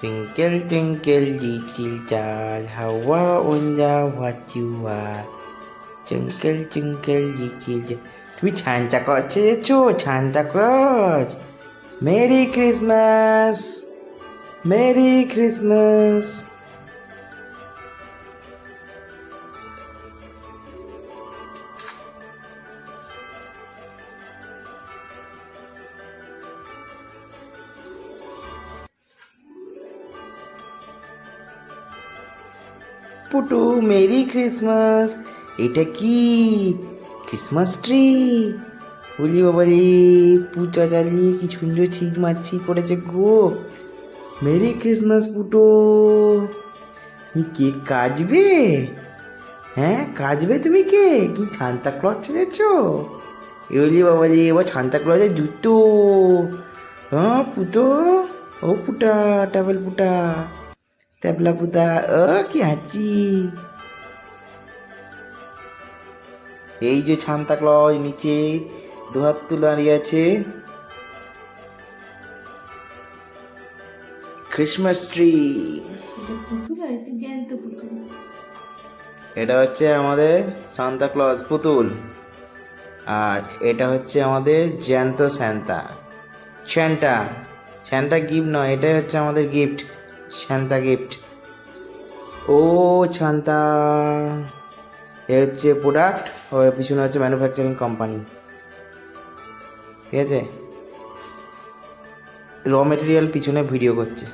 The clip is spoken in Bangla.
Twinkle, twinkle, little star, how I wonder what you are. Twinkle, twinkle, little star. তুমি সান্তা ক্লজ এসেছো? Santa Claus, merry Christmas, merry Christmas. Putu, merry Christmas. এটা কি? Christmas tree. বলি বাবালি, পূজা চালিয়ে কি সুন্দর ছিট মারছি করেছে গো। Mary Christmas Putu. তুমি কেক কাটবে? হ্যাঁ কাটবে তুমি কেক? তুমি সান্তা ক্লজ ছেড়েছ? বলি বাবালি, এবার সান্তা ক্লজের জুতো। হ্যাঁ পুতো, ও পুটা, টাবেল পুটা, ট্যাবলা পুতা, ও কি হাঁচি। এই যে সান্তা ক্লজ নিচে দুহাত তুলে দাঁড়িয়ে আছে। Christmas tree. এটা হচ্ছে আমাদের সান্তা ক্লজ পুতুল, আর এটা হচ্ছে আমাদের জ্যান্ত স্যান্তা। স্যান্টা, স্যান্টা গিফট নয়, এটাই হচ্ছে আমাদের গিফট, স্যান্তা গিফট। ও সান্তা, এ হচ্ছে প্রোডাক্ট, ওর পিছনে হচ্ছে ম্যানুফ্যাকচারিং কোম্পানি। ঠিক আছে, র মেটেরিয়াল পিছনে ভিডিও করছে।